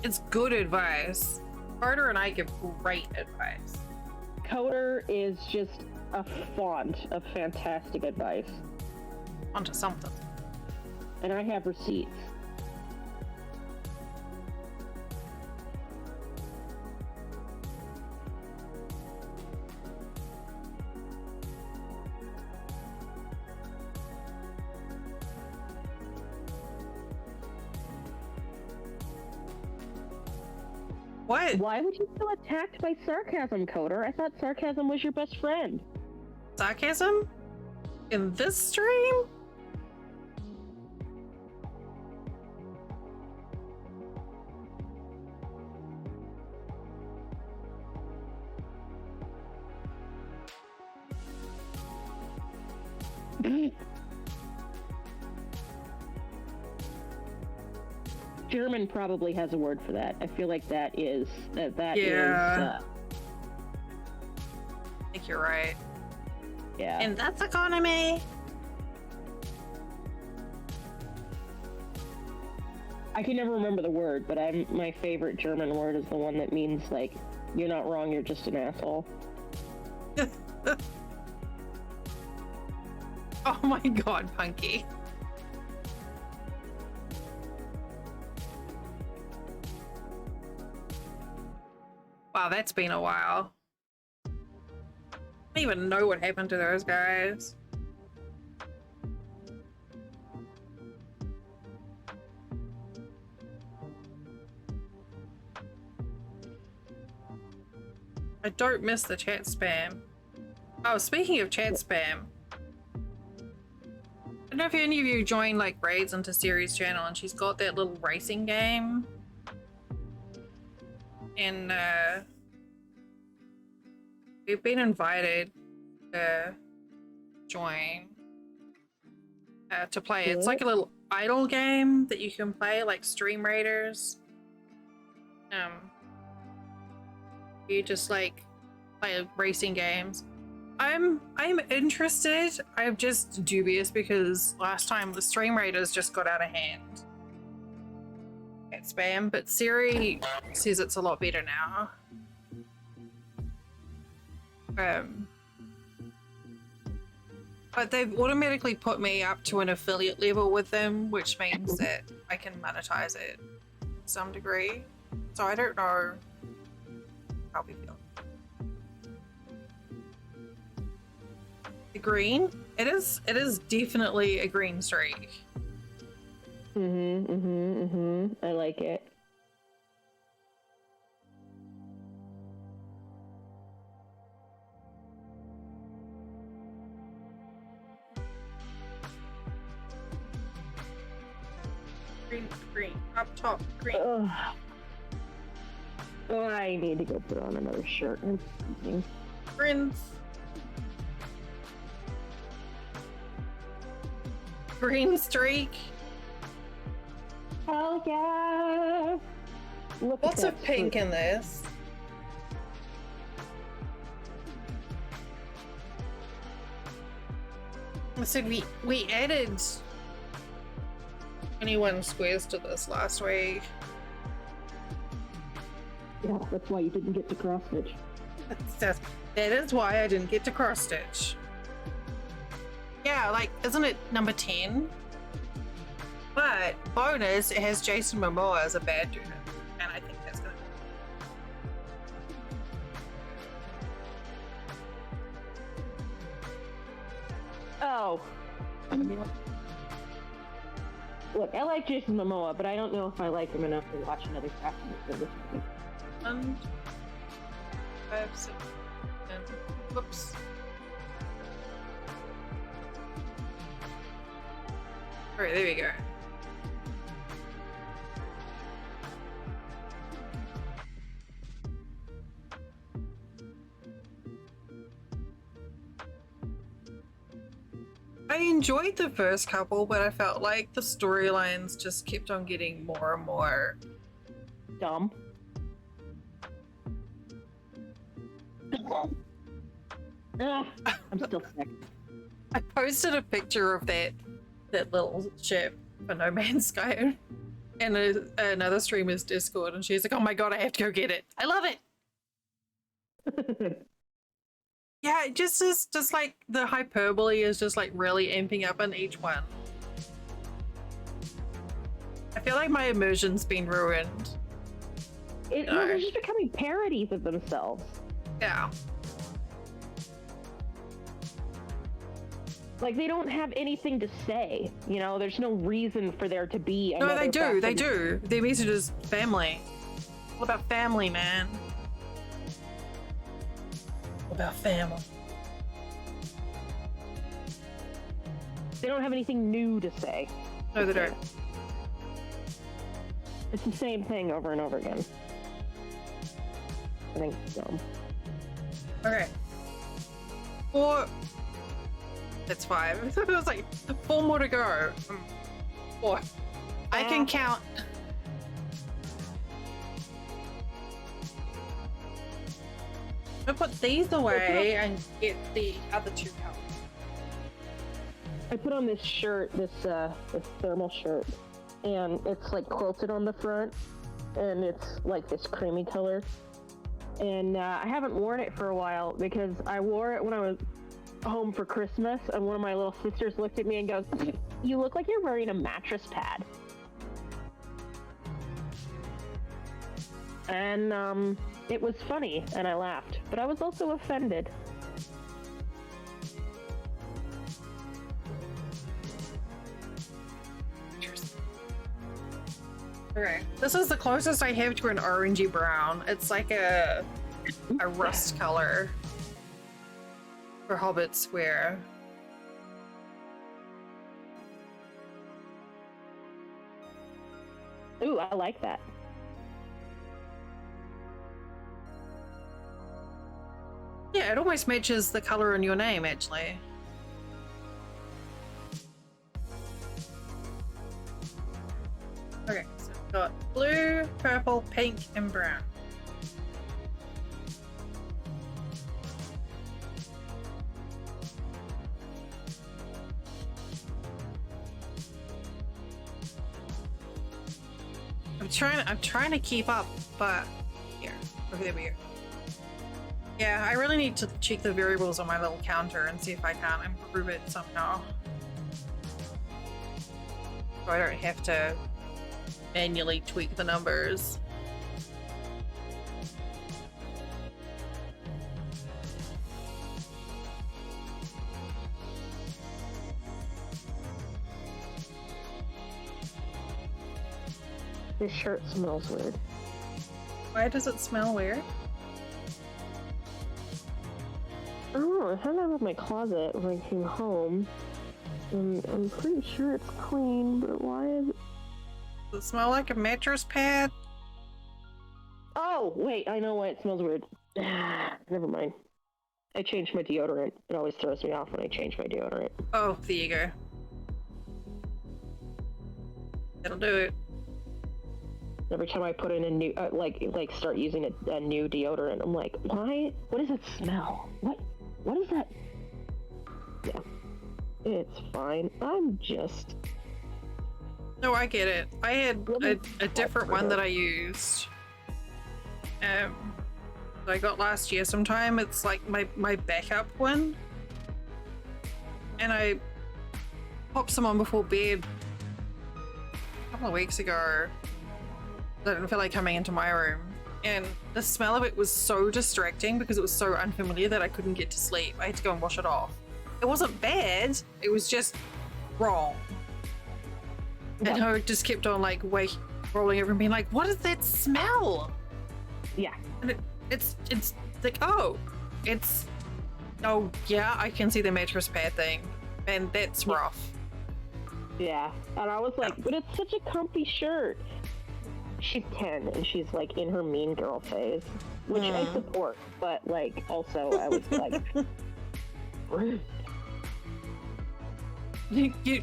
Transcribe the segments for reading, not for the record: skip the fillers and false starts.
It's good advice. Carter and I give great advice. Coder is just a font of fantastic advice. Onto something. And I have receipts. What? Why would you feel attacked by sarcasm, Coder? I thought sarcasm was your best friend. Sarcasm? In this stream? German probably has a word for that. I feel like that is Yeah. I think you're right. Yeah. And that's economy. I can never remember the word, but my favorite German word is the one that means like you're not wrong, you're just an asshole. Oh my god, Punky. Wow, that's been a while. I don't even know what happened to those guys. I don't miss the chat spam. Oh, speaking of chat spam, I don't know if any of you joined like raids into Siri's channel, and she's got that little racing game. And we've been invited to join to play. It's like a little idle game that you can play, like Stream Raiders. You just like play racing games. I'm interested. I'm just dubious because last time the Stream Raiders just got out of hand. It's spam, but Siri says it's a lot better now. But they've automatically put me up to an affiliate level with them, which means that I can monetize it to some degree. So I don't know how we feel. The green? It is definitely a green streak. I like it. Green, up top, green. Ugh. Oh, I need to go put on another shirt. I'm freezing. Grins. Green streak. Hell yeah! Look Lots at of that pink streak. in this. So we added 21 squares to this last week. Yeah, that's why you didn't get to cross stitch. That is why I didn't get to cross stitch. Yeah, like, isn't it number 10? But bonus, it has Jason Momoa as a bad dude, and I think that's gonna. Oh. Look, I like Jason Momoa, but I don't know if I like him enough to watch another Craftsman for this week. 1, 5, 6, 10. Whoops. Alright, there we go. I enjoyed the first couple, but I felt like the storylines just kept on getting more and more Dumb. I'm still sick. I posted a picture of that little ship for No Man's Sky, in another streamer's Discord, and she's like, "Oh my god, I have to go get it. I love it." Yeah, it just is just like the hyperbole is just like really amping up in each one. I feel like my immersion's been ruined. Well, they're just becoming parodies of themselves. Yeah. Like, they don't have anything to say, you know? There's no reason for there to be No, another they do, they facet. do. Their message is family. All about family, man. All about family. They don't have anything new to say. No, they don't. It's the same thing over and over again. I think so. Okay. 4. That's 5. It was like 4 more to go. 4. I can count. I'll put these away and get the other 2 out. I put on this shirt, this thermal shirt, and it's like quilted on the front, and it's like this creamy color. And I haven't worn it for a while because I wore it when I was home for Christmas, and one of my little sisters looked at me and goes, "You look like you're wearing a mattress pad." And it was funny, and I laughed, but I was also offended. Okay, this is the closest I have to an orangey brown. It's like a rust color for hobbits wear. Ooh, I like that. Yeah, it almost matches the color in your name, actually. Okay, so we've got blue, purple, pink, and brown. I'm trying to keep up, but here. Okay, there we go. Yeah, I really need to check the variables on my little counter and see if I can improve it somehow. So I don't have to manually tweak the numbers. This shirt smells weird. Why does it smell weird? I don't know, I had that in my closet when I came home, and I'm pretty sure it's clean, but why is it... Does it smell like a mattress pad? Oh, wait, I know why it smells weird. Never mind. I changed my deodorant. It always throws me off when I change my deodorant. Oh, there you go. That'll do it. Every time I put in a new, start using a new deodorant, I'm like, why? What does it smell? What is that? Yeah, it's fine. I'm just... No, I get it. I had a different one that I used. That I got last year sometime. It's like my backup one. And I popped some on before bed a couple of weeks ago. I didn't feel like coming into my room, and the smell of it was so distracting because it was so unfamiliar that I couldn't get to sleep. I had to go and wash it off. It wasn't bad, it was just wrong. Yeah. And I just kept on like rolling over and being like, what is that smell? Yeah. And it's like, oh yeah, I can see the mattress pad thing, and that's rough. Yeah, and I was like, but it's such a comfy shirt. She's 10 and she's like in her mean girl phase, which I support, but like also I was like, rude.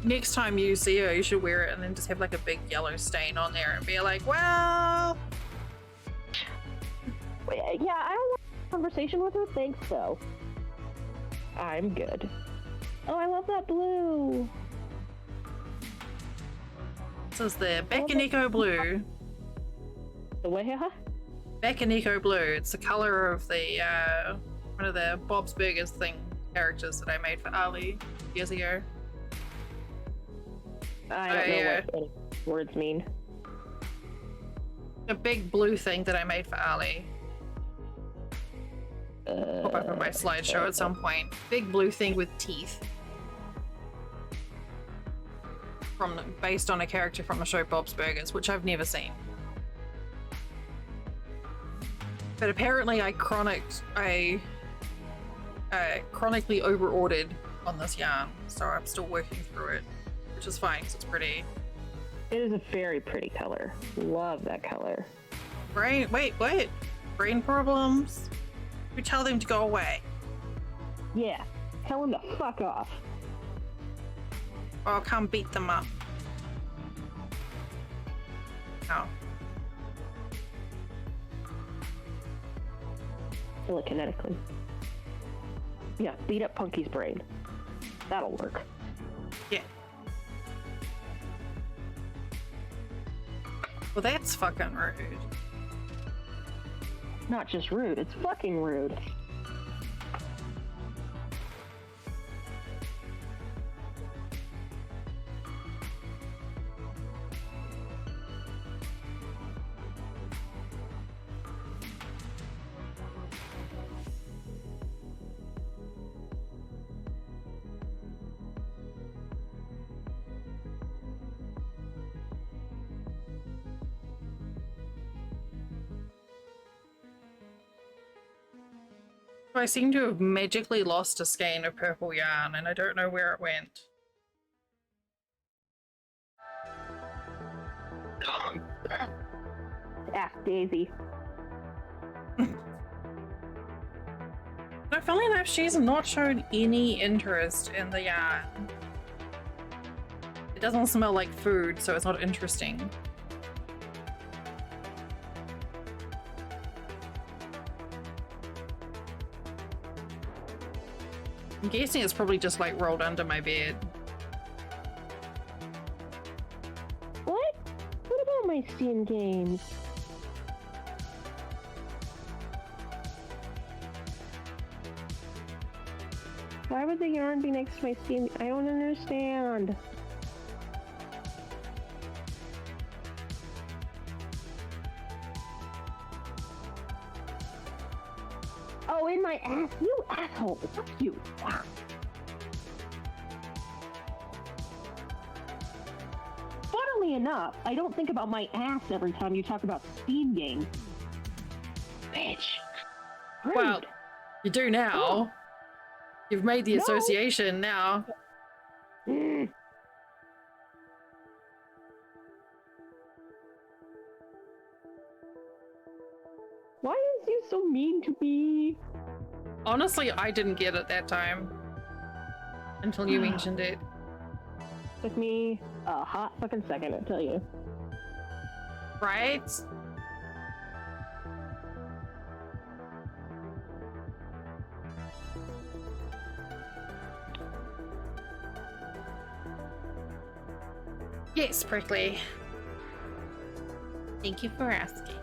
Next time you see her, you should wear it and then just have like a big yellow stain on there and be like, well, yeah, I don't want a conversation with her. Thanks though. I'm good. Oh, I love that blue. This is the Becanico Blue. The way, huh? Becanico Blue. It's the color of the one of the Bob's Burgers thing characters that I made for Ali years ago. I don't know what any words mean. A big blue thing that I made for Ali. Pop up on my slideshow at some point. Big blue thing with teeth. Based on a character from the show Bob's Burgers, which I've never seen. But apparently I chronically over-ordered on this yarn, so I'm still working through it, which is fine because it's pretty. It is a very pretty color. Love that color. Wait, what? Brain problems? You tell them to go away. Yeah, tell them to fuck off. Or I'll come beat them up. No. Telekinetically. Yeah, beat up Punky's brain. That'll work. Yeah. Well, that's fucking rude. Not just rude, it's fucking rude. I seem to have magically lost a skein of purple yarn, and I don't know where it went. Ask Daisy. No, funnily enough, she's not shown any interest in the yarn. It doesn't smell like food, so it's not interesting. I'm guessing it's probably just like rolled under my bed. What? What about my Steam games? Why would the yarn be next to my Steam? I don't understand. Oh, in my ass, you asshole! Fuck you! Ah. Funnily enough, I don't think about my ass every time you talk about Steam games. Bitch. Rude. Well, you do now. Oh. You've made the association now. Mm. Why is you so mean to me? Honestly, I didn't get it that time. Until you mentioned it. Took me a hot fucking second, I tell you. Right? Yes, Prickly. Thank you for asking.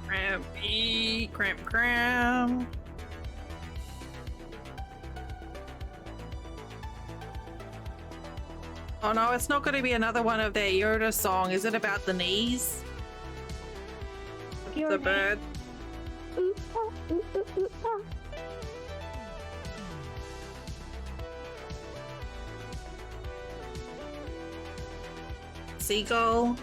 Crampy, cramp. Oh no, it's not going to be another one of their Yoda song. Is it about the knees? The bird. Ooh, ah, ooh, ooh, ooh, ah. Seagull.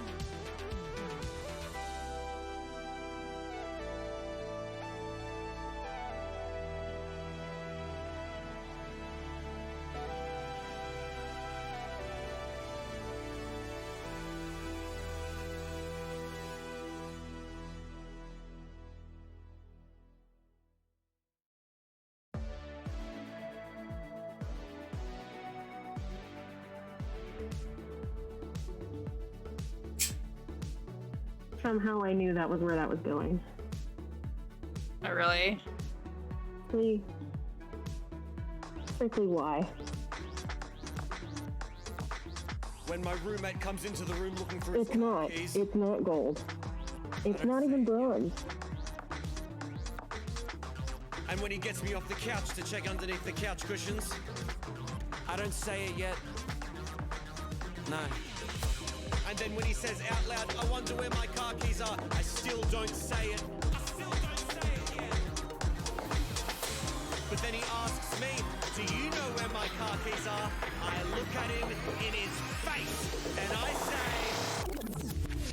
Somehow I knew that was where that was going. Not really. Frankly, why? When my roommate comes into the room looking for his It's not. keys, It's not gold. It's not even bronze. and when he gets me off the couch to check underneath the couch cushions, I don't say it yet. No. And then when he says out loud, I wonder where my car keys are, I still don't say it. I still don't say it yet. But then he asks me, do you know where my car keys are? I look at him in his face and I say,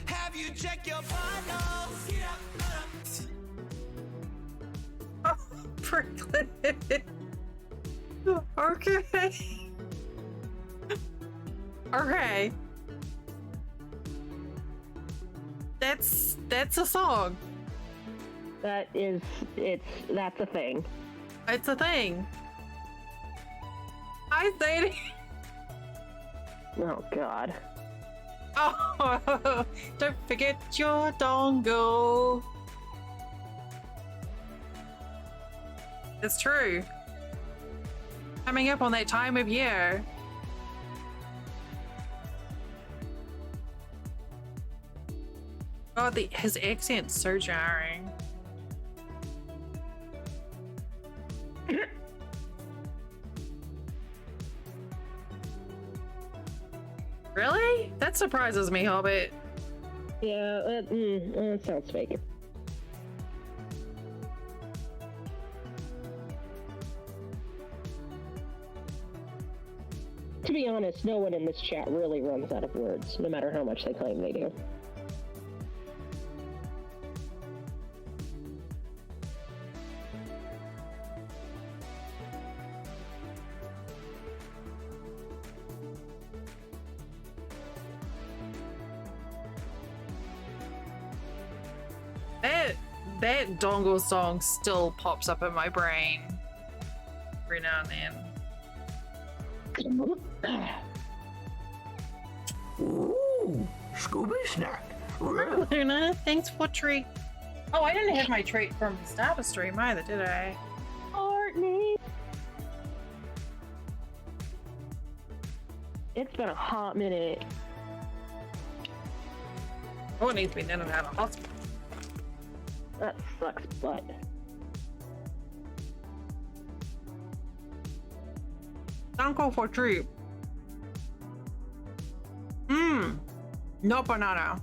have you checked your bottles? Oh, prickly. Okay. Okay. That's a song. That's a thing. It's a thing. I say it. Oh God. Oh, don't forget your dongle. It's true. Coming up on that time of year. God, his accent's so jarring. Really? That surprises me, Hobbit. Yeah, that sounds fake. To be honest, no one in this chat really runs out of words, no matter how much they claim they do. That dongle song still pops up in my brain every now and then. Ooh, Scooby snack. Really? Luna, thanks for treat. Oh, I didn't have my treat from the start of the stream either, did I? Courtney! It's been a hot minute. Oh, it needs to be in and out of hospital. That sucks butt. Uncle for treat. No banana.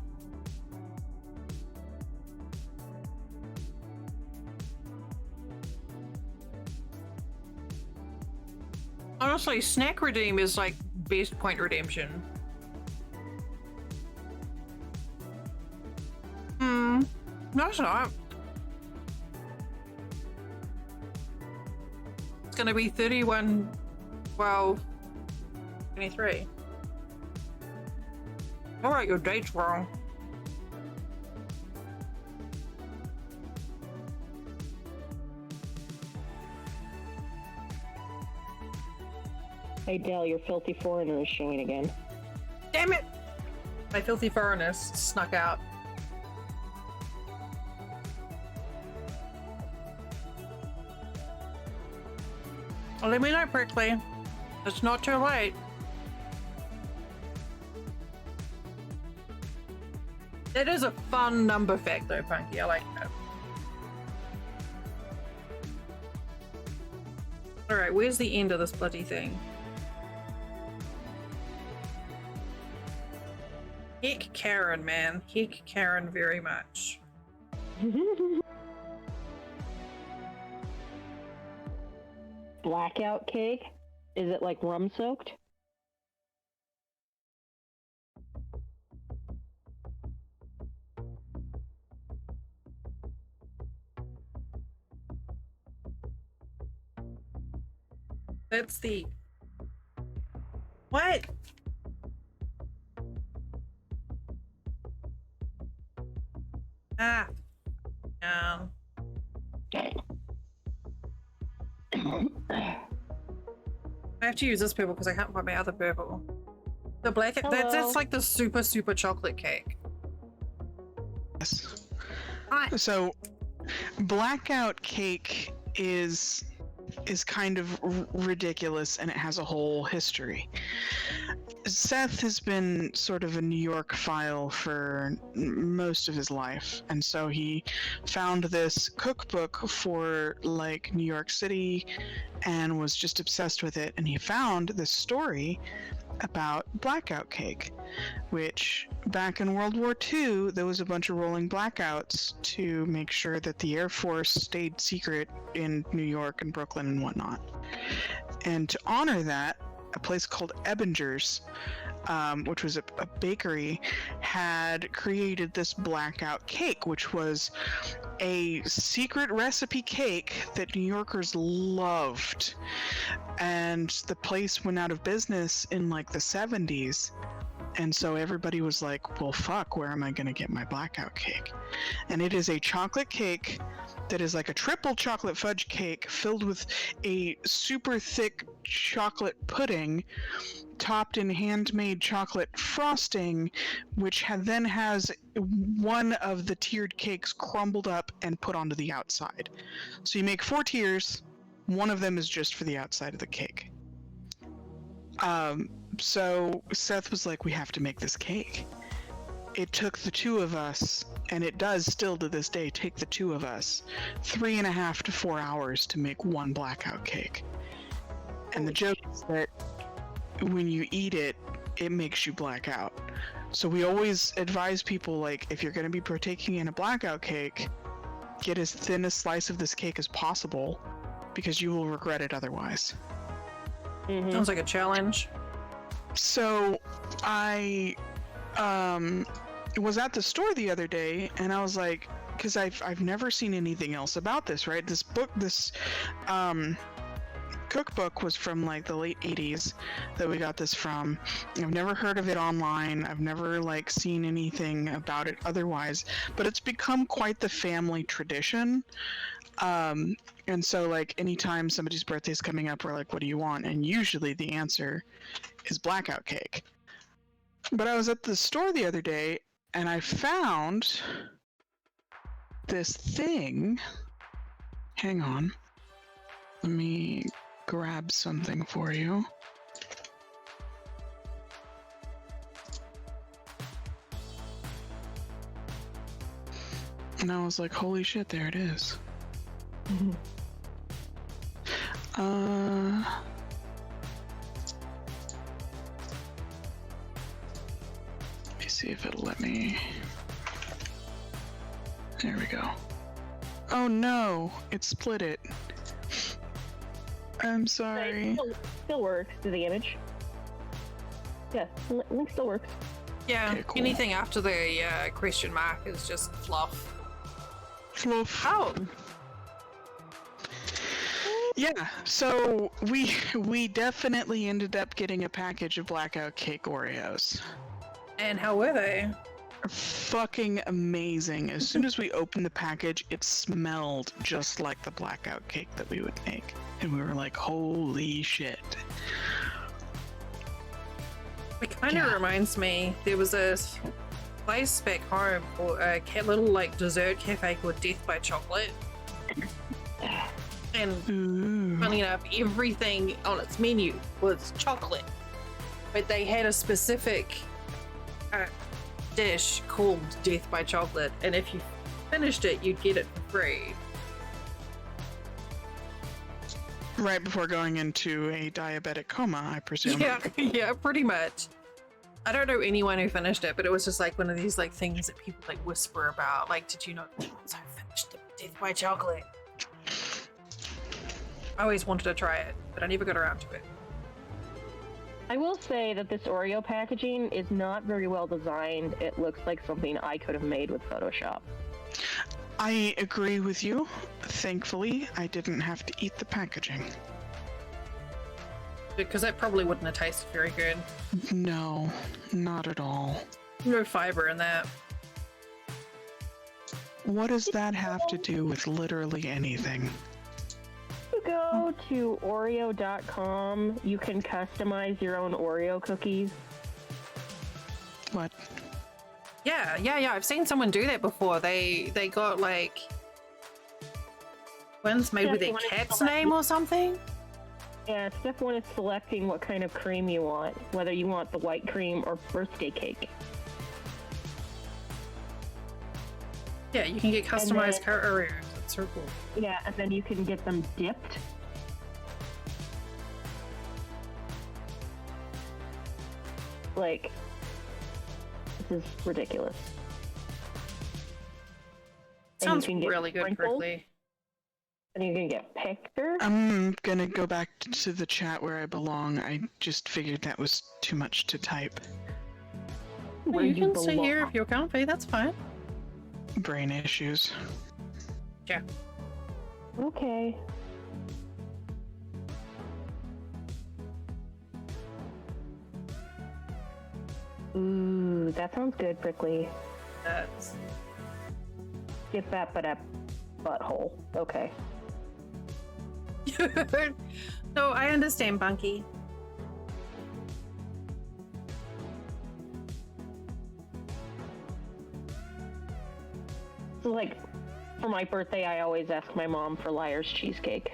Honestly, snack redeem is like base point redemption. No, it's not. It's gonna be 31, 12, 23. Alright, your date's wrong. Hey Dell, your filthy foreigner is showing again. Damn it! My filthy foreigners snuck out. Well, let me know, Prickly. It's not too late. That is a fun number fact though, Punky. I like that. Alright, where's the end of this bloody thing? Heck Karen, man. Heck Karen very much. Blackout cake? Is it like rum soaked? That's the... What? Ah. No. I have to use this purple because I can't find my other purple. The black... That's like the super chocolate cake. Yes. Hi. So, blackout cake is kind of ridiculous, and it has a whole history. Seth has been sort of a New York file for most of his life, and so he found this cookbook for like New York City and was just obsessed with it, and he found this story about blackout cake, which back in World War II there was a bunch of rolling blackouts to make sure that the Air Force stayed secret in New York and Brooklyn and whatnot. And to honor that, a place called Ebinger's, which was a bakery, had created this blackout cake, which was a secret recipe cake that New Yorkers loved. And the place went out of business in like the 70s. And so everybody was like, well, fuck, where am I going to get my blackout cake? And it is a chocolate cake that is like a triple chocolate fudge cake filled with a super thick chocolate pudding topped in handmade chocolate frosting, which then has one of the tiered cakes crumbled up and put onto the outside. So you make 4 tiers, one of them is just for the outside of the cake. So Seth was like, we have to make this cake. It took the 2 of us, and it does still to this day take the 2 of us, 3.5 to 4 hours to make one blackout cake. And the joke is that when you eat it, it makes you black out. So we always advise people, like, if you're going to be partaking in a blackout cake, get as thin a slice of this cake as possible, because you will regret it otherwise. Mm-hmm. Sounds like a challenge. So I was at the store the other day, and I was like, because I've never seen anything else about this, right? This cookbook was from like the late 80s that we got this from. I've never heard of it online. I've never like seen anything about it otherwise, but it's become quite the family tradition. And so like anytime somebody's birthday's coming up, we're like, what do you want? And usually the answer is blackout cake. But I was at the store the other day and I found this thing. Hang on. Let me grab something for you. And I was like, holy shit, there it is. Let me see if it'll let me. There we go. Oh no, it split it. I'm sorry. It still works to the image. Yeah, link still works. Yeah, Okay, cool. anything after the question mark is just fluff. Fluff. Oh, Yeah, so we definitely ended up getting a package of blackout cake Oreos. and how were they? Fucking amazing. As soon as we opened the package, it smelled just like the blackout cake that we would make. And we were like, holy shit. It kind of reminds me, there was a place back home, or a little like dessert cafe called Death by Chocolate. And Ooh. funny enough, everything on its menu was chocolate. But they had a specific dish called Death by Chocolate, and if you finished it, you'd get it for free. Right before going into a diabetic coma, I presume. Yeah, pretty much. I don't know anyone who finished it, but it was just like one of these like things that people like whisper about. Like, did you know I finished the Death by Chocolate? I always wanted to try it, but I never got around to it. I will say that this Oreo packaging is not very well designed. It looks like something I could have made with Photoshop. I agree with you. Thankfully, I didn't have to eat the packaging. Because that probably wouldn't have tasted very good. No, not at all. No fiber in that. What does that have to do with literally anything? You go to Oreo.com, you can customize your own Oreo cookies. What? Yeah. I've seen someone do that before. They got like One's made with Step their one is cat's select- name or something? Yeah, step 1 is selecting what kind of cream you want, whether you want the white cream or birthday cake. Yeah, you can get customized then- Oreos. That's so cool. Yeah, and then you can get them dipped. Like, this is ridiculous. And you Sounds can get really good, sprinkles, Prickly. and you can get pictures. I'm gonna go back to the chat where I belong. I just figured that was too much to type. Where You can stay belong. here if you're comfy, that's fine. Brain issues. Yeah. Okay. Ooh, that sounds good, Prickly. That's Get that but a butthole. Okay. No, I understand, Bunky. So, like, for my birthday, I always ask my mom for Liar's cheesecake.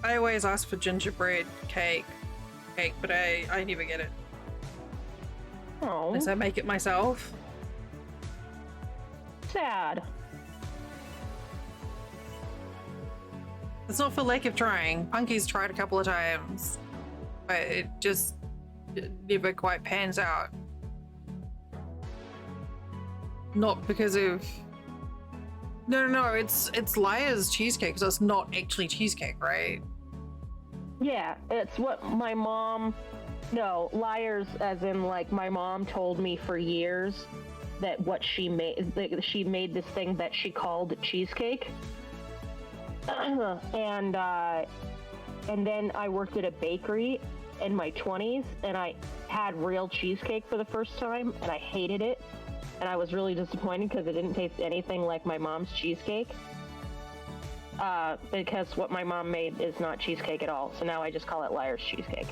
I always ask for gingerbread cake, but I never get it. Oh, Unless I make it myself. sad. It's not for lack of trying. Punky's tried a couple of times, but it never quite pans out. Not because of... No, it's Liar's cheesecake, so it's not actually cheesecake, right? Yeah, it's what my mom. No, Liars, as in, like, my mom told me for years that what she made, she made this thing that she called cheesecake. And then I worked at a bakery in my 20s, and I had real cheesecake for the first time, and I hated it. And I was really disappointed because it didn't taste anything like my mom's cheesecake. Because what my mom made is not cheesecake at all. So now I just call it Liar's cheesecake.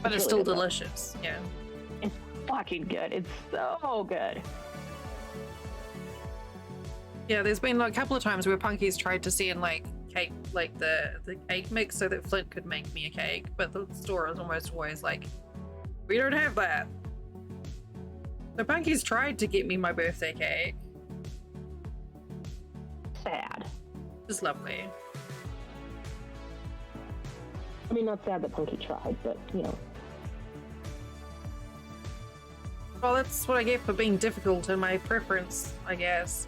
But it's really still good, though. delicious, yeah. It's fucking good. It's so good. Yeah, there's been like a couple of times where Punky's tried to send like cake, like the cake mix so that Flint could make me a cake, but the store is almost always like, we don't have that. So Punky's tried to get me my birthday cake. Sad. It's lovely. I mean, not sad that Punky tried, but, you know. Well, that's what I get for being difficult in my preference, I guess.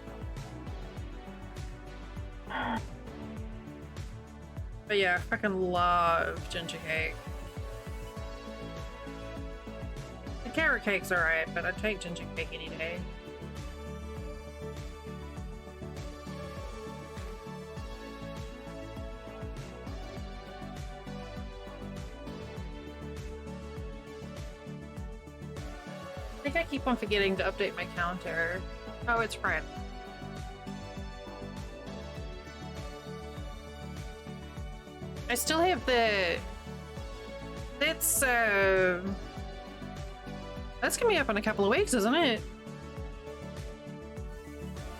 But yeah, I fucking love ginger cake. The carrot cake's alright, but I'd take ginger cake any day. I think I keep on forgetting to update my counter. Oh, it's Friday. I still have the... That's coming up in a couple of weeks, isn't it?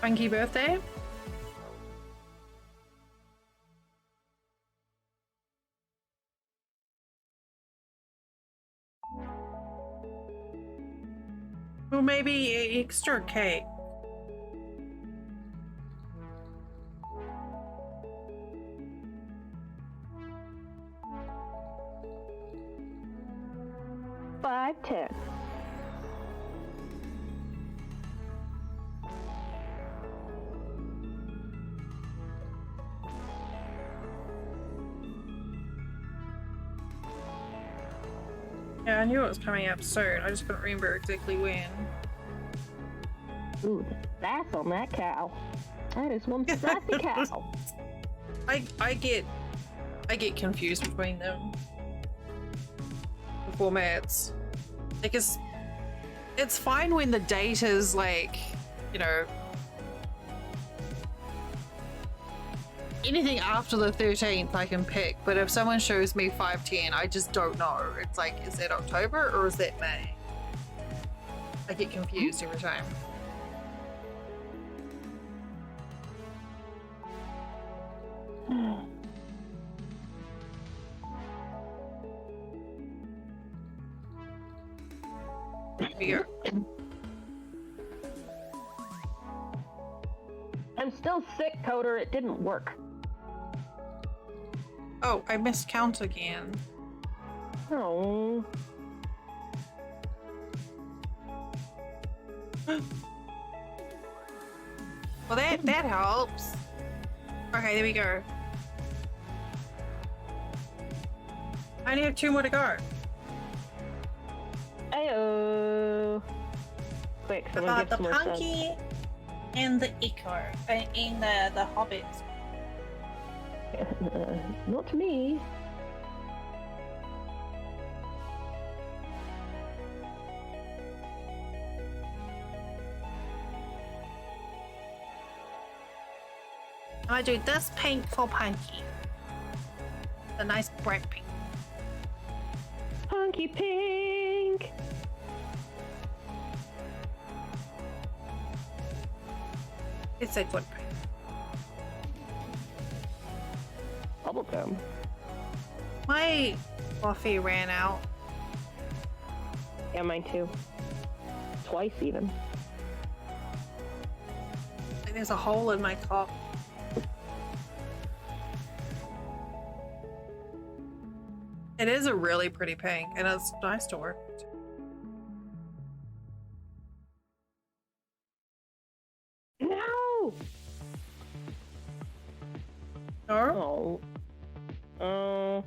Funky birthday? Well, maybe extra cake. $5.10. Yeah, I knew it was coming up soon. I just couldn't remember exactly when. Ooh, that's on that cow. That is one sassy cow. I get confused between them. The formats. Like it's fine when the date is like, you know, anything after the 13th I can pick, but if someone shows me 5/10, I just don't know. It's like, is that October or is that May? I get confused every time. Here. I'm still sick, Coder. It didn't work. Oh, I missed count again. Oh. Well, that helps. Okay, there we go. I only have 2 more to go. Ayo. Quick, someone About give the some more subs. Punky and the Echo in the Hobbit. Not me. I do this pink for Punky. The nice bright pink. Punky pink. It's a good pink. Bubblegum. My coffee ran out. Yeah, mine too. Twice even. Like there's a hole in my cup. It is a really pretty pink, and it's nice to work with. No! Oh, Oh.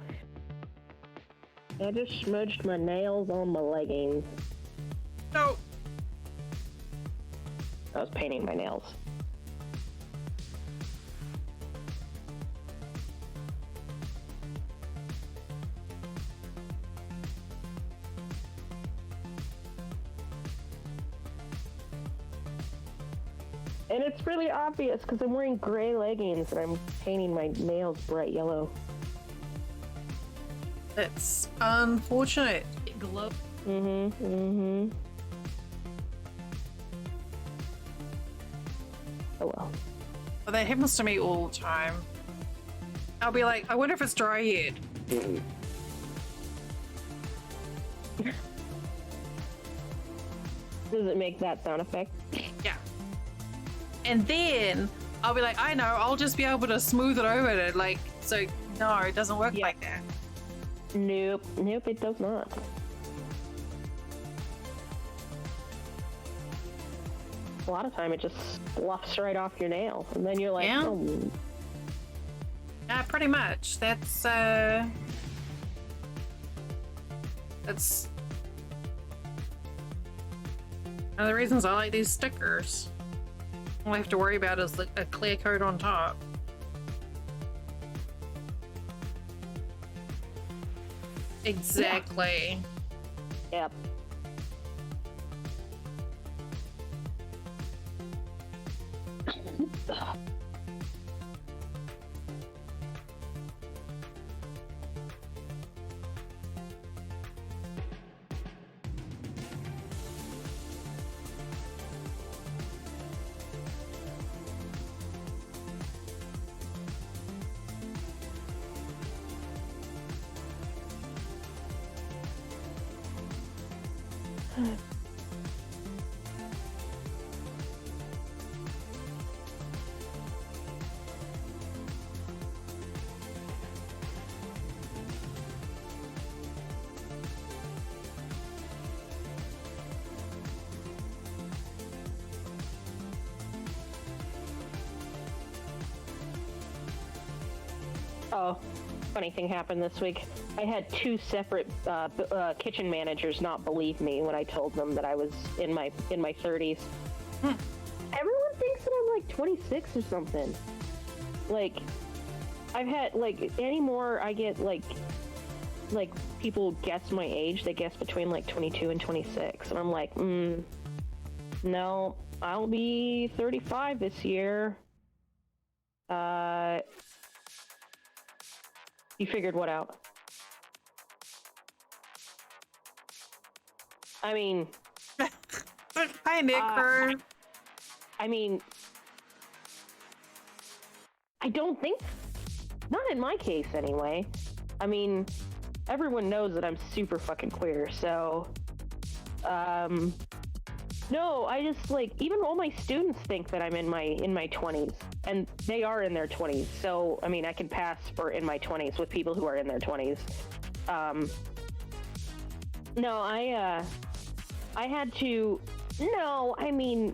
I just smudged my nails on my leggings. no. I was painting my nails. And it's really obvious because I'm wearing gray leggings and I'm painting my nails bright yellow. It's unfortunate. It glows. Oh well. But that happens to me all the time. I'll be like, I wonder if it's dry yet. Does it make that sound effect? Yeah. And then I'll be like, I know, I'll just be able to smooth it over it. Like, so no, it doesn't work Yeah. like that. Nope, it does not. A lot of time it just sloughs right off your nail, and then you're like, Yeah. oh, Yeah, pretty much. That's one of the reasons I like these stickers. All I have to worry about is a clear coat on top. Exactly. yep. Oh, funny thing happened this week. I had two separate kitchen managers not believe me when I told them that I was in my 30s. Everyone thinks that I'm like 26 or something. Like, I've had anymore. I get like people guess my age. They guess between like 22 and 26, and I'm like, no, I'll be 35 this year. You figured what out? I mean... Hi, Nick. I mean... I don't think... Not in my case, anyway. I mean, everyone knows that I'm super fucking queer, so... No, I just, like, even all my students think that I'm in my 20s, and they are in their 20s, so, I mean, I can pass for in my 20s with people who are in their 20s. No, I had to... No, I mean,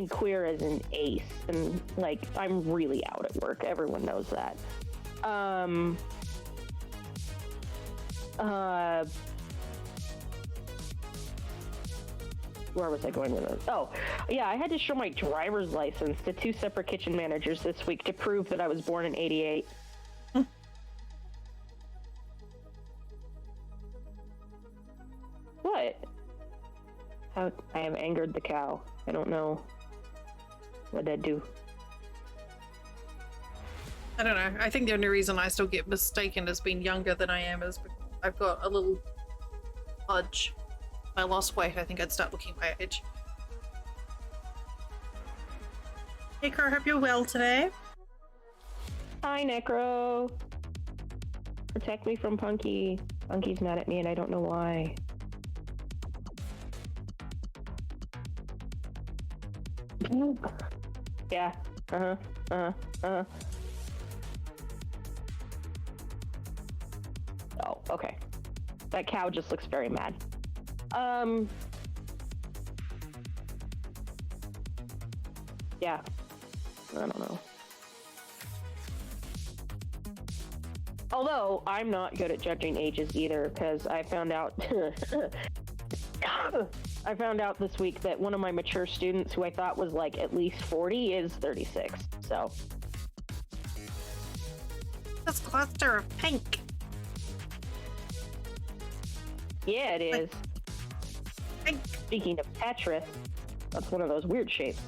queer as an ace, and, like, I'm really out at work. Everyone knows that. Where was I going with this? Oh, yeah, I had to show my driver's license to 2 separate kitchen managers this week to prove that I was born in '88. What? How I have angered the cow. I don't know what I'd do. I don't know. I think the only reason I still get mistaken as being younger than I am is because I've got a little pudge. If I lost weight, I think I'd start looking my age. Hey, Crow, hope you're well today. Hi, Necro. Protect me from Punky. Punky's mad at me and I don't know why. Yeah. Oh, okay. That cow just looks very mad. Yeah. I don't know. Although, I'm not good at judging ages either, because I found out... I found out this week that one of my mature students, who I thought was, like, at least 40, is 36, so... This cluster of pink. Yeah, it is. Pink. Speaking of Tetris, that's one of those weird shapes.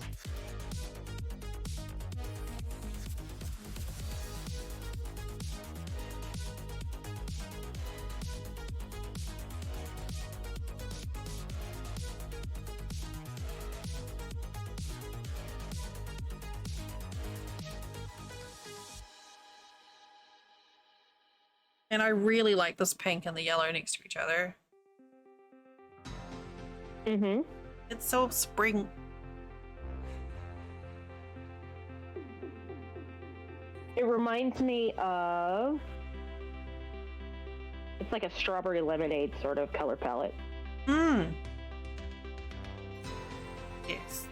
And I really like this pink and the yellow next to each other. Mm-hmm. It's so spring. It reminds me of... It's like a strawberry lemonade sort of color palette. Mmm. Yes.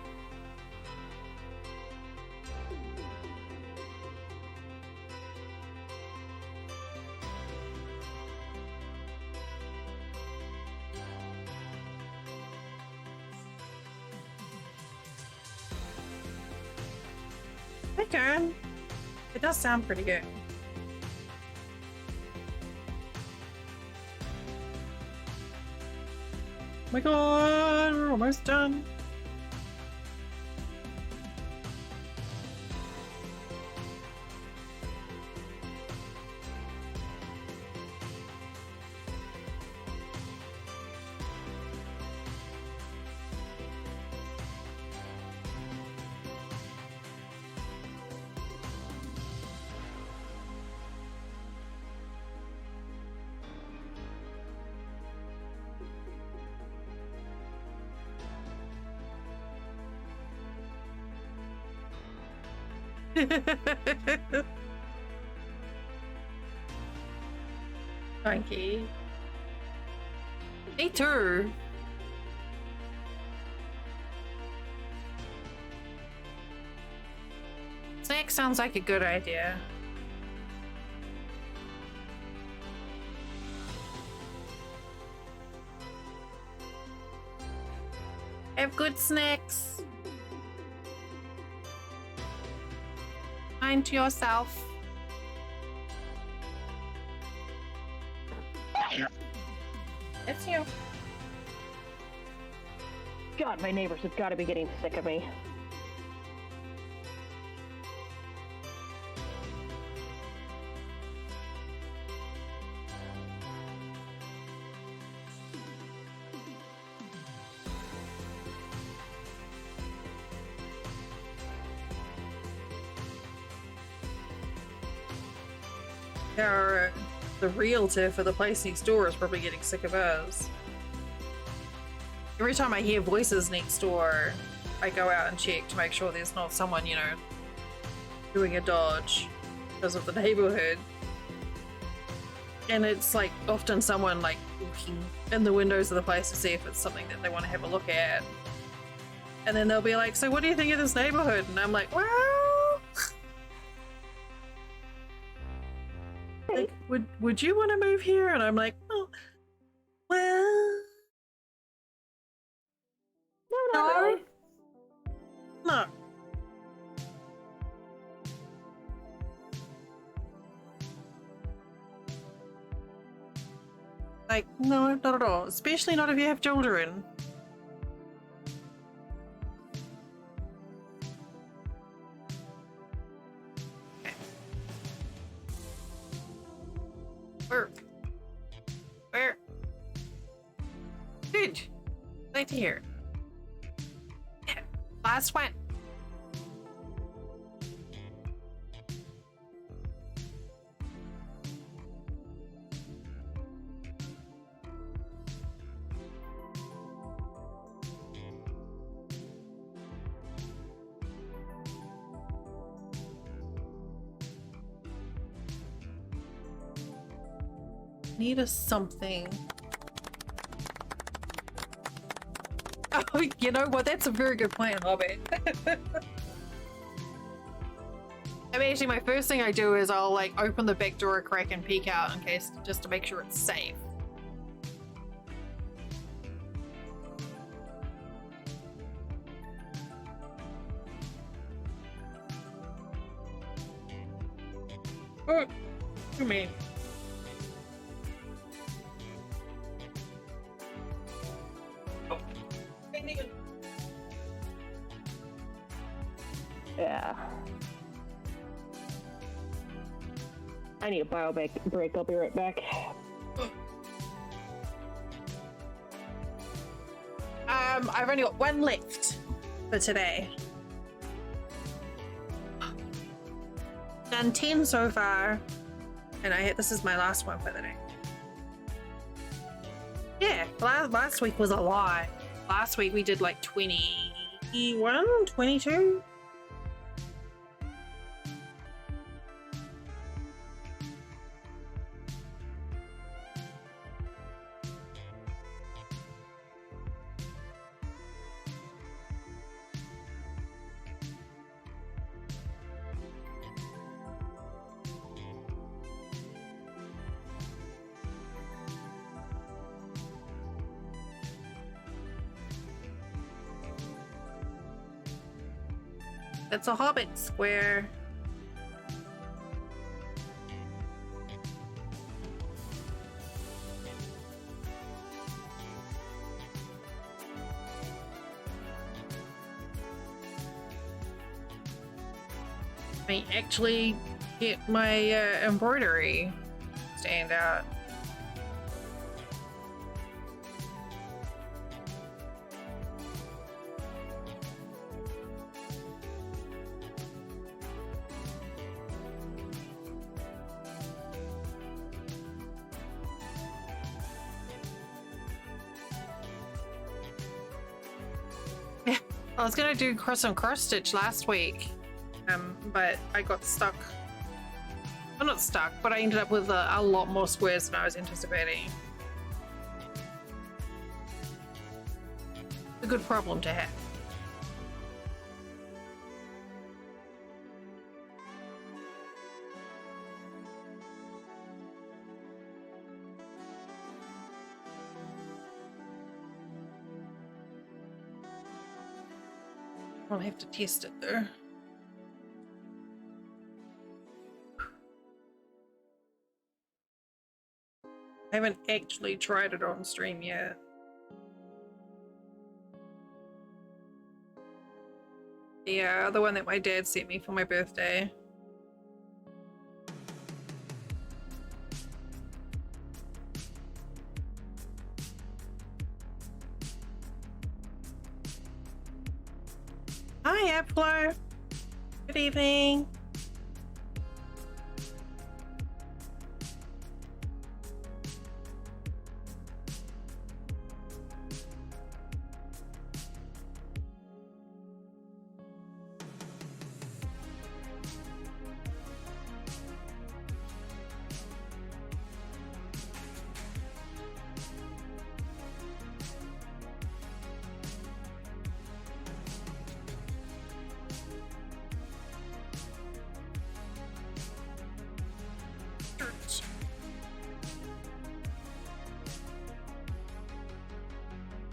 Hey, Karen. It does sound pretty good. Oh my god, we're almost done. Frankie. Me too. Snack sounds like a good idea. Have good snacks. Kind to yourself. It's you. God, my neighbors have got to be getting sick of me. the realtor for the place next door is probably getting sick of us. Every time I hear voices next door, I go out and check to make sure there's not someone, you know, doing a dodge because of the neighborhood. And it's like often someone like looking in the windows of the place to see if it's something that they want to have a look at. And then they'll be like, so what do you think of this neighborhood? And I'm like, well, like, would you want to move here? And I'm like, oh, well, no. No. Like, no, not at all. Especially not if you have children. Okay. Where? Good. Glad to hear. Yeah. Last one. Need a something. Oh, you know what? That's a very good plan, Hobbit. I mean, actually, my first thing I do is I'll like open the back door a crack and peek out in case, just to make sure it's safe. What do you mean? Yeah. I need a bio break. I'll be right back. I've only got one left for today. Done 10 so far, and this is my last one for the day. Yeah, last week was a lot. Last week we did like 21, 22. It's a Hobbit square. I actually get my embroidery stand out. I was gonna do some cross stitch last week, but I got stuck. Well, not stuck, but I ended up with a lot more squares than I was anticipating. A good problem to have. I'll have to test it though. I haven't actually tried it on stream yet. The one that my dad sent me for my birthday. Hi, Aplo. Good evening.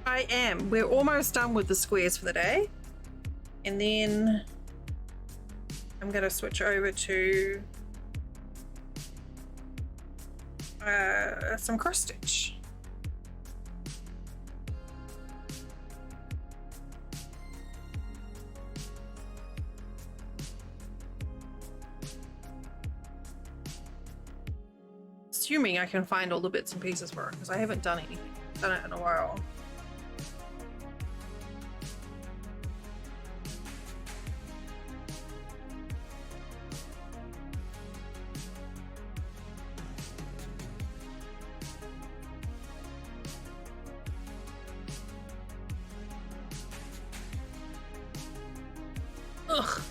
I am. We're almost done with the squares for the day. And then I'm going to switch over to some cross stitch. Assuming I can find all the bits and pieces for it, because I haven't done it in a while. Ugh.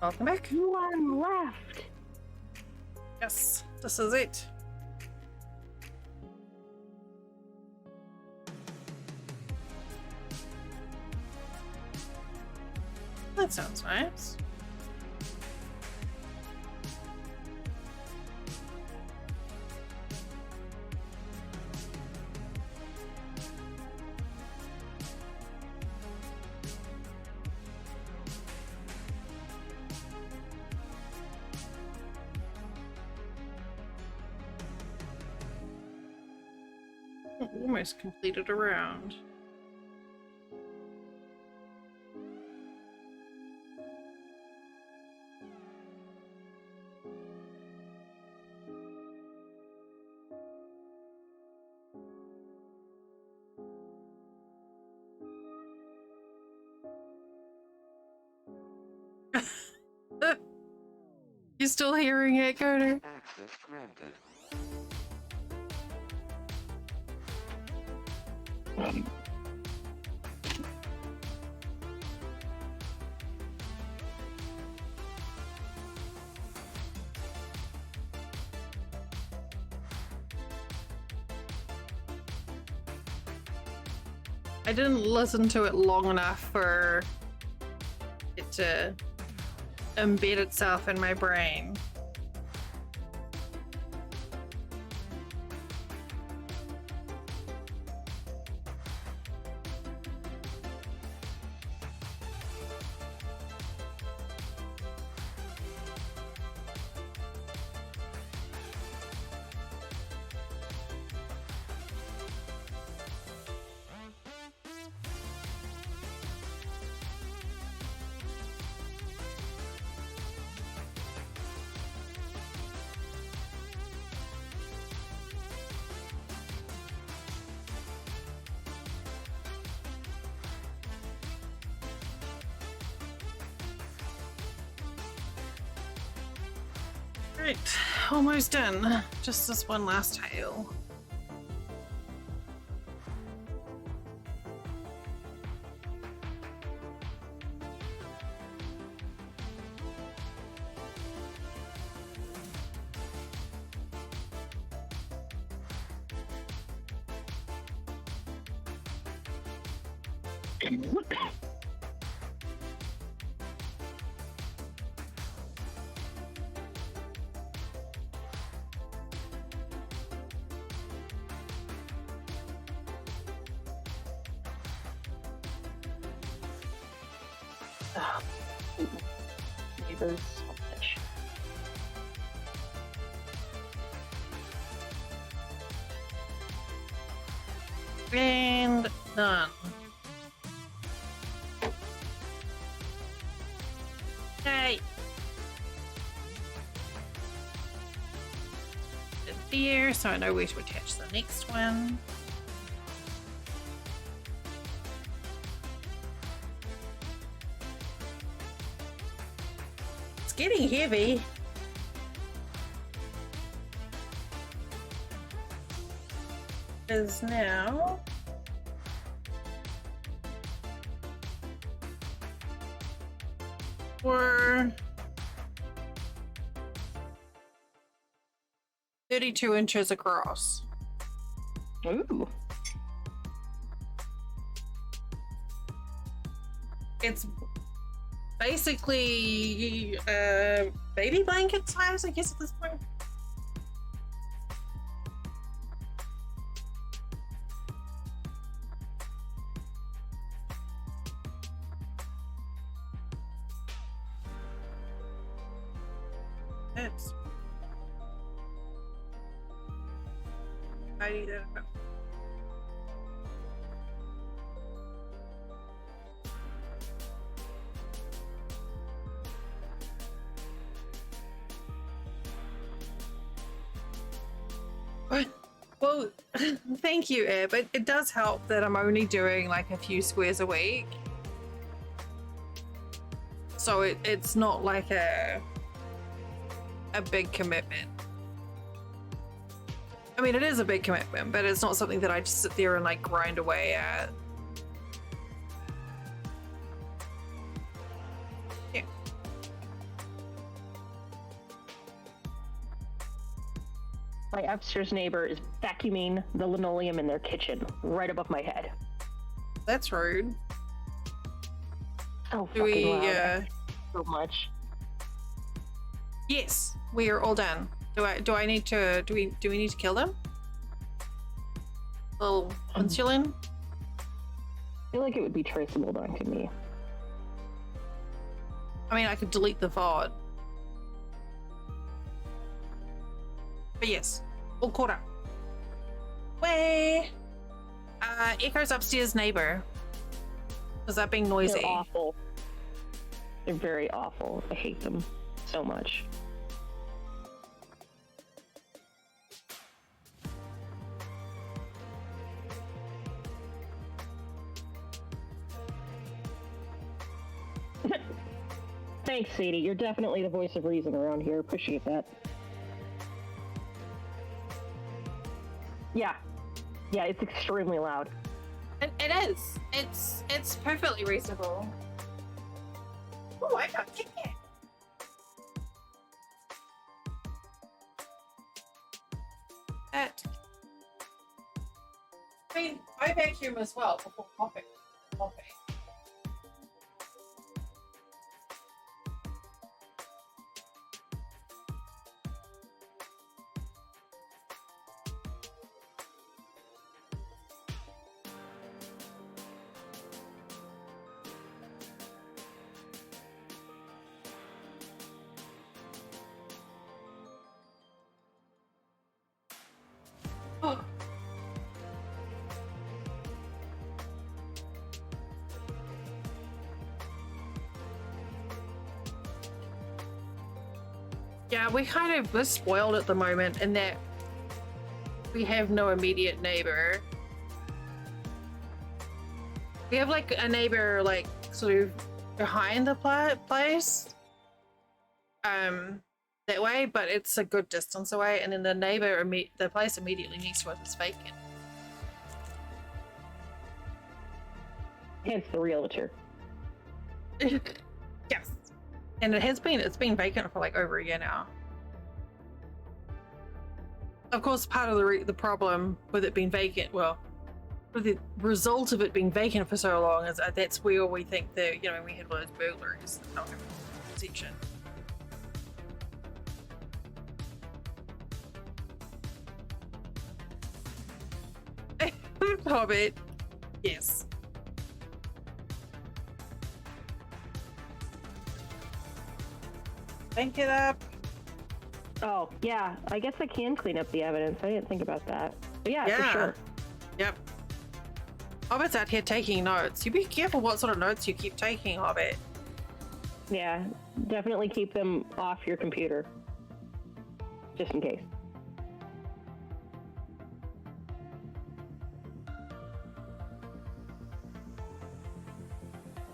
Welcome back. One left. Yes, this is it. That sounds nice. Almost completed a round. You still hearing it, Carter? Access granted. I didn't listen to it long enough for it to embed itself in my brain. Right, almost done. Just this one last tile. Neighbors. And done. Okay. There, so I know where to attach the next one. It's getting heavy. Is now We're 32 inches across. Ooh. It's basically baby blanket size, I guess, at this point. It's I need it. Well, thank you, Ed, but it does help that I'm only doing like a few squares a week. So it's not like a big commitment. I mean, it is a big commitment, but it's not something that I just sit there and like grind away at. Yeah. My upstairs neighbor is vacuuming the linoleum in their kitchen right above my head. That's rude. Oh, Do we, fucking loud. So much. Yes, we are all done. Do I need to do we need to kill them? Little insulin? I feel like it would be traceable back to me. I mean, I could delete the VOD. But yes, all caught up. Way. Echo's upstairs neighbor. Was that being noisy? They're awful. They're very awful. I hate them so much. Thanks, Sadie. You're definitely the voice of reason around here. Appreciate that. Yeah. Yeah, it's extremely loud. It is. It's perfectly reasonable. Oh, I got chicken. I mean, I vacuum as well before popping. Oh. Yeah, we're spoiled at the moment in that we have no immediate neighbor. We have like a neighbor like sort of behind the place. That way, but it's a good distance away, and then the neighbor, the place immediately next to us is vacant. Hence the realtor. Yes, and it's been vacant for like over a year now. Of course, part of the problem with it being vacant, well, with the result of it being vacant for so long, is that's where we think that we had loads of burglaries. Section. Hobbit, yes. Bank it up. Oh, yeah. I guess I can clean up the evidence. I didn't think about that. But yeah, for sure. Yep. Hobbit's out here taking notes. You be careful what sort of notes you keep taking, Hobbit. Yeah, definitely keep them off your computer. Just in case.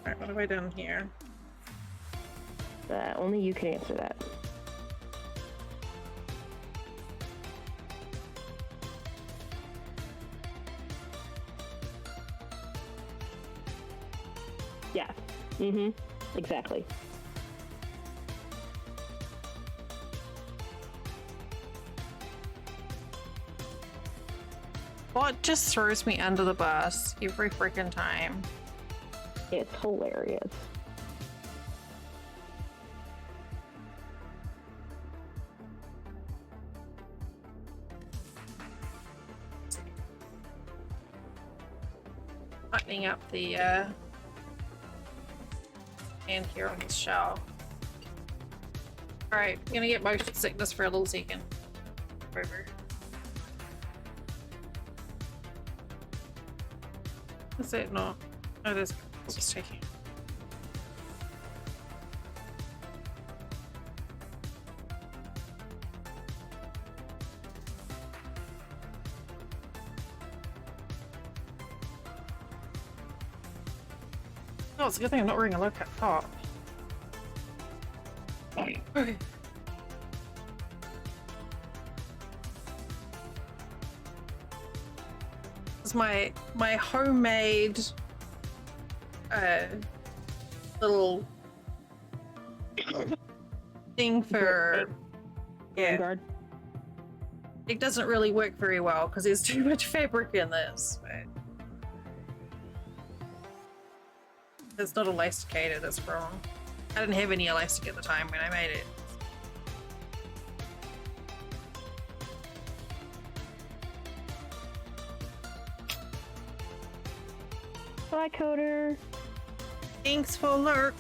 Alright, what have I done here? Only you can answer that. Yeah. Mm-hmm. Exactly. Bot just throws me under the bus every freaking time. It's hilarious. Tightening up the hand here on the shelf. Alright, I'm gonna get motion sickness for a little second. Over. Is it not? Oh, there's just taking. Oh, it's a good thing I'm not wearing a low cut top. Okay. This is my homemade little thing for Vanguard. It doesn't really work very well because there's too much fabric in this. But it's not elasticated, that's wrong. I didn't have any elastic at the time when I made it. Bye, Coder. Thanks for alert.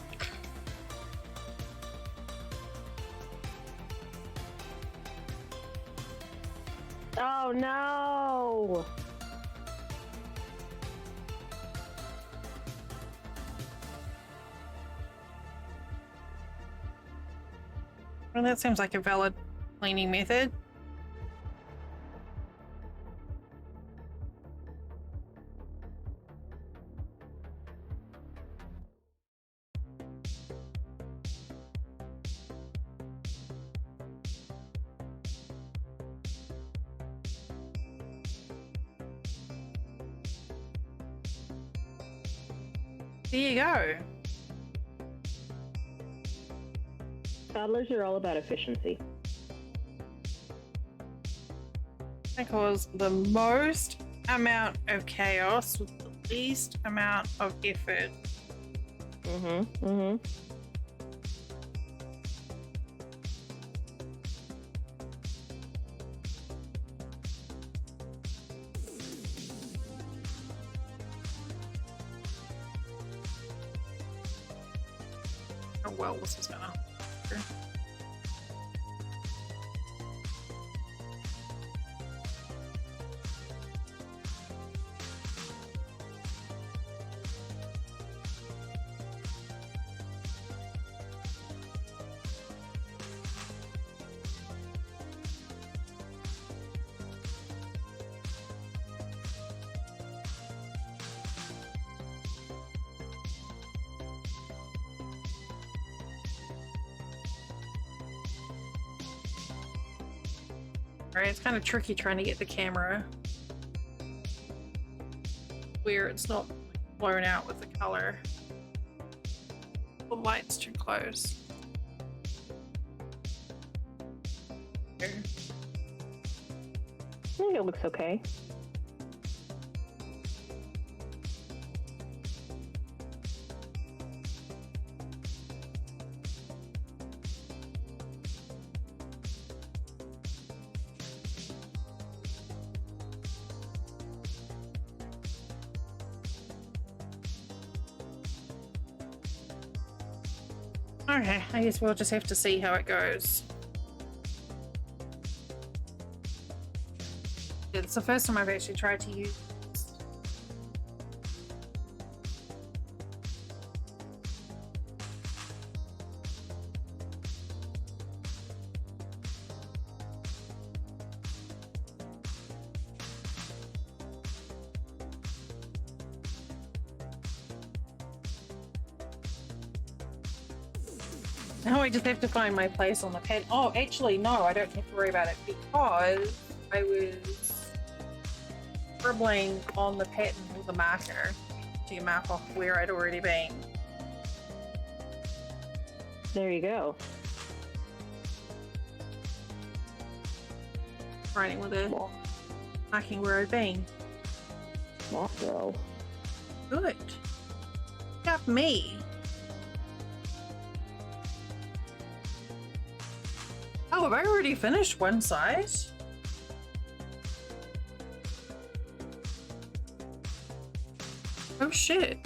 Oh no! Well, that seems like a valid cleaning method. There you go. Toddlers are all about efficiency. That caused the most amount of chaos with the least amount of effort. How well this is gonna work. Alright, it's kind of tricky trying to get the camera where it's not blown out with the color. The light's too close. I think it looks okay. Okay, I guess we'll just have to see how it goes. It's the first time I've actually tried to use. Now I just have to find my place on the pad. Oh, actually, no, I don't have to worry about it because I was scribbling on the pattern with a marker to mark off where I'd already been. There you go. Writing with a marking where I'd been. that go? Good. Got me. Oh, have I already finished one side? Oh shit.